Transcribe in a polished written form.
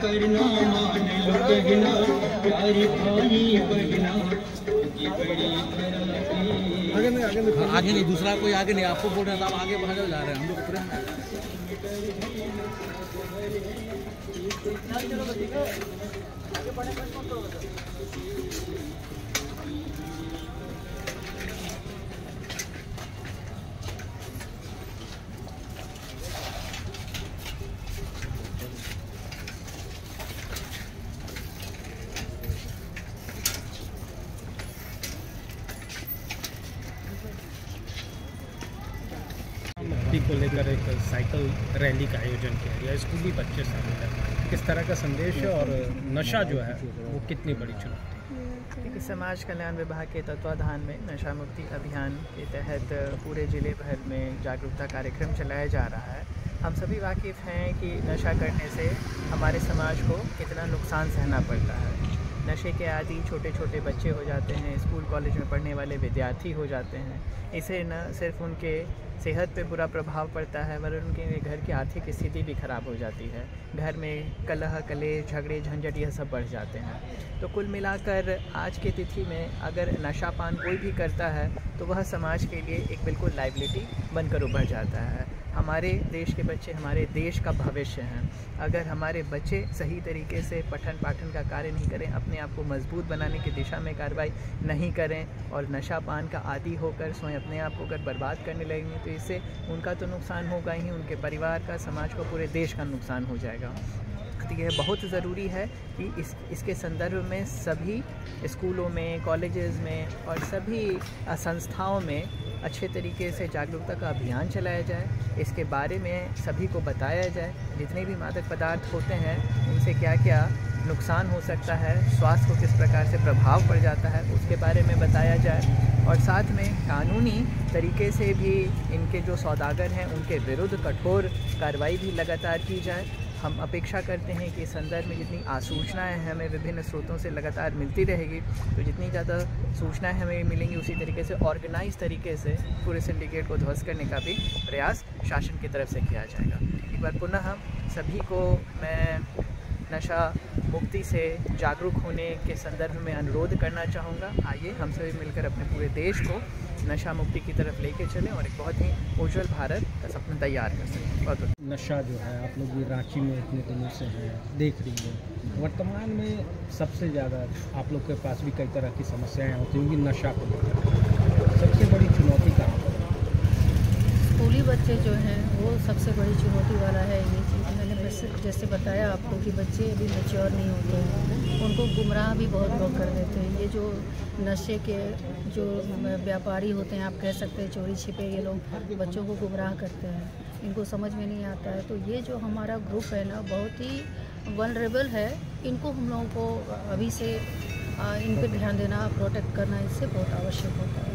करना मान लो कहना प्यारी भाई बहना की बड़ी आगे नहीं, दूसरा कोई आगे नहीं, आपको बोल रहे हैं, आप आगे बढ़ा जा रहे हैं, हम लोग पूरे को लेकर एक साइकिल रैली का आयोजन किया गया। स्कूली बच्चे शामिल हैं। किस तरह का संदेश है और नशा जो है वो कितनी बड़ी चुनौती है? समाज कल्याण विभाग के तत्वाधान में नशा मुक्ति अभियान के तहत पूरे जिले भर में जागरूकता कार्यक्रम चलाया जा रहा है। हम सभी वाकिफ़ हैं कि नशा करने से हमारे समाज को कितना नुकसान सहना पड़ता है। नशे के आदि छोटे छोटे बच्चे हो जाते हैं, स्कूल कॉलेज में पढ़ने वाले विद्यार्थी हो जाते हैं। इससे न सिर्फ उनके सेहत पे बुरा प्रभाव पड़ता है वरन उनके घर की आर्थिक स्थिति भी ख़राब हो जाती है। घर में कलह कलेश झगड़े झंझट यह सब बढ़ जाते हैं। तो कुल मिलाकर आज की तिथि में अगर नशापान कोई भी करता है तो वह समाज के लिए एक बिल्कुल लाइबिलिटी बनकर उभर जाता है। हमारे देश के बच्चे हमारे देश का भविष्य हैं। अगर हमारे बच्चे सही तरीके से पठन पाठन का कार्य नहीं करें, अपने आप को मजबूत बनाने की दिशा में कार्रवाई नहीं करें और नशापान का आदी होकर स्वयं अपने आप को अगर बर्बाद करने लगेंगे तो इससे उनका तो नुकसान होगा ही, उनके परिवार का, समाज को, पूरे देश का नुकसान हो जाएगा। तो यह बहुत ज़रूरी है कि इसके संदर्भ में सभी स्कूलों में, कॉलेजेस में और सभी संस्थाओं में अच्छे तरीके से जागरूकता का अभियान चलाया जाए। इसके बारे में सभी को बताया जाए जितने भी मादक पदार्थ होते हैं उनसे क्या क्या नुकसान हो सकता है, स्वास्थ्य को किस प्रकार से प्रभाव पड़ जाता है उसके बारे में बताया जाए और साथ में कानूनी तरीके से भी इनके जो सौदागर हैं उनके विरुद्ध कठोर कार्रवाई भी लगातार की जाए। हम अपेक्षा करते हैं कि इस संदर्भ में जितनी आसूचनाएँ हमें विभिन्न स्रोतों से लगातार मिलती रहेगी तो जितनी ज़्यादा सूचनाएं हमें मिलेंगी उसी तरीके से ऑर्गेनाइज तरीके से पूरे सिंडिकेट को ध्वस्त करने का भी प्रयास शासन की तरफ से किया जाएगा। एक बार पुनः सभी को मैं नशा मुक्ति से जागरूक होने के संदर्भ में अनुरोध करना चाहूँगा। आइए हम सभी मिलकर अपने पूरे देश को नशा मुक्ति की तरफ लेके चलें और एक बहुत ही उज्जवल भारत का सपना तैयार कर सकें। बहुत नशा जो है आप लोग भी रांची में इतने दिनों से हैं, देख रही हैं, वर्तमान में सबसे ज़्यादा आप लोग के पास भी कई तरह की समस्याएं होती होंगी नशा को लेकर, सबसे बड़ी चुनौती कहाँ पर? स्कूली बच्चे जो हैं वो सबसे बड़ी चुनौती वाला है। ये चीज़ मैंने जैसे बताया आपको कि बच्चे अभी मैच्योर नहीं होते हैं, उनको गुमराह भी बहुत लोग कर देते हैं। ये जो नशे के जो व्यापारी होते हैं, आप कह सकते हैं चोरी छिपे, ये लोग बच्चों को गुमराह करते हैं, इनको समझ में नहीं आता है। तो ये जो हमारा ग्रुप है ना बहुत ही वल्नरेबल है, इनको हम लोगों को अभी से इन पर ध्यान देना, प्रोटेक्ट करना इससे बहुत आवश्यक होता है।